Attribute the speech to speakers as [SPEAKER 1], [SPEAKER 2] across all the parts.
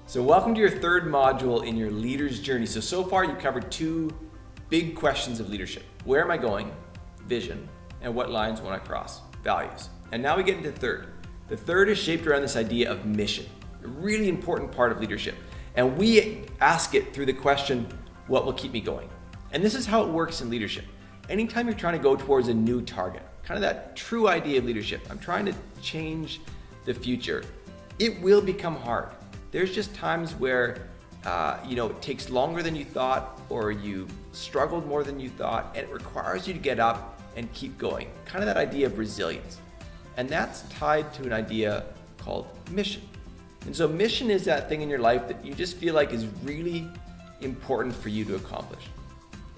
[SPEAKER 1] So welcome to your third module in your leader's journey. So far you've covered two big questions of leadership. Where am I going? Vision. And what lines want I cross? Values. And now we get into the third. The third is shaped around this idea of mission, a really important part of leadership. And we ask it through the question, what will keep me going? And this is how it works in leadership. Anytime you're trying to go towards a new target, kind of that true idea of leadership, I'm trying to change the future, it will become hard. There's just times where it takes longer than you thought, or you struggled more than you thought, and it requires you to get up and keep going. Kind of that idea of resilience. And that's tied to an idea called mission. And so mission is that thing in your life that you just feel like is really important for you to accomplish.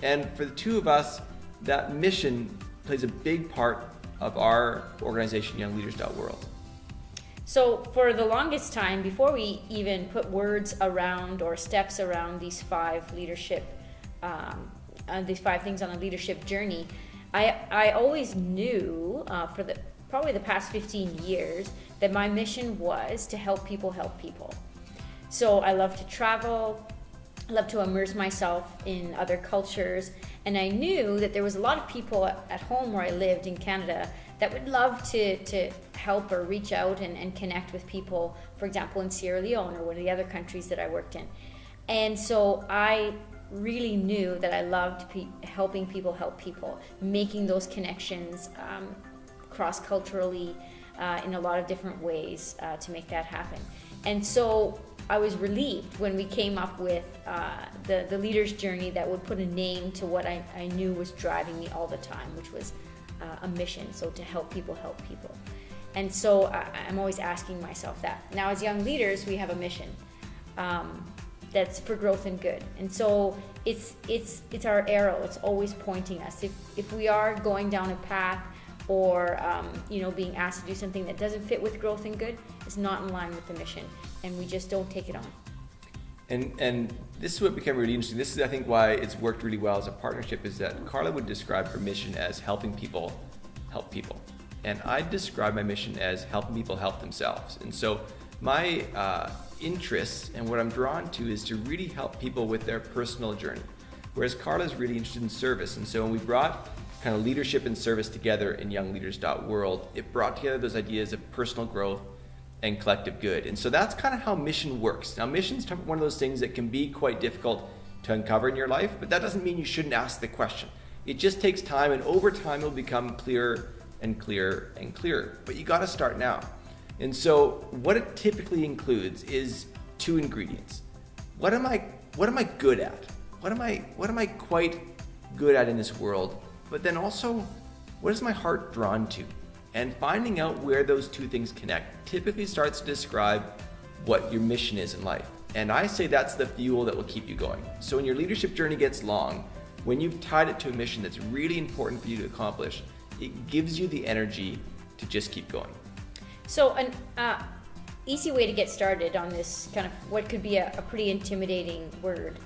[SPEAKER 1] And for the two of us, that mission plays a big part of our organization, YL.W.
[SPEAKER 2] So for the longest time, before we even put words around or steps around these five leadership, these five things on the leadership journey, I always knew for probably the past 15 years that my mission was to help people help people. So I love to travel, I love to immerse myself in other cultures, and I knew that there was a lot of people at home where I lived in Canada that would love to help or reach out and connect with people, for example, in Sierra Leone or one of the other countries that I worked in. And so I really knew that I loved helping people help people, making those connections cross-culturally in a lot of different ways to make that happen. And so I was relieved when we came up with the leader's journey that would put a name to what I knew was driving me all the time, which was a mission, so to help people help people. And so I'm always asking myself that. Now as young leaders, we have a mission that's for growth and good. And so it's our arrow, it's always pointing us. If we are going down a path or being asked to do something that doesn't fit with growth and good, it's not in line with the mission, and we just don't take it on.
[SPEAKER 1] And this is what became really interesting. This is, I think, why it's worked really well as a partnership, is that Carla would describe her mission as helping people help people. And I describe my mission as helping people help themselves. And so my interests and what I'm drawn to is to really help people with their personal journey. Whereas Carla's really interested in service. And so when we brought kind of leadership and service together in YL.W, it brought together those ideas of personal growth and collective good. And so that's kind of how mission works. Now, mission's one of those things that can be quite difficult to uncover in your life, but that doesn't mean you shouldn't ask the question. It just takes time, and over time it'll become clearer and clearer and clearer. But you got to start now. And so what it typically includes is two ingredients. What am I good at? What am I quite good at in this world? But then also, what is my heart drawn to? And finding out where those two things connect typically starts to describe what your mission is in life. And I say that's the fuel that will keep you going. So when your leadership journey gets long, when you've tied it to a mission that's really important for you to accomplish, it gives you the energy to just keep going.
[SPEAKER 2] So an easy way to get started on this kind of what could be a pretty intimidating word,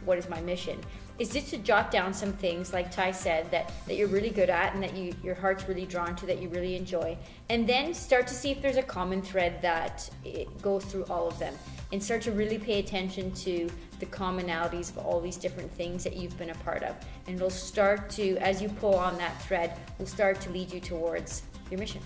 [SPEAKER 2] what is my mission, is just to jot down some things, like Ty said, that you're really good at and that your heart's really drawn to, that you really enjoy. And then start to see if there's a common thread that it goes through all of them. And start to really pay attention to the commonalities of all these different things that you've been a part of. And it'll start to, as you pull on that thread, will start to lead you towards your mission.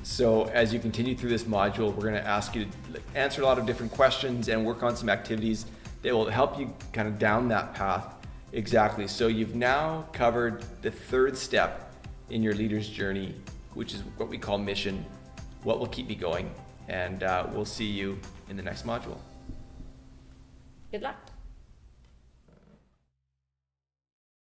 [SPEAKER 1] So as you continue through this module, we're going to ask you to answer a lot of different questions and work on some activities that will help you kind of down that path. Exactly. So you've now covered the third step in your leader's journey, which is what we call mission, what will keep me going. And we'll see you in the next module.
[SPEAKER 2] Good luck.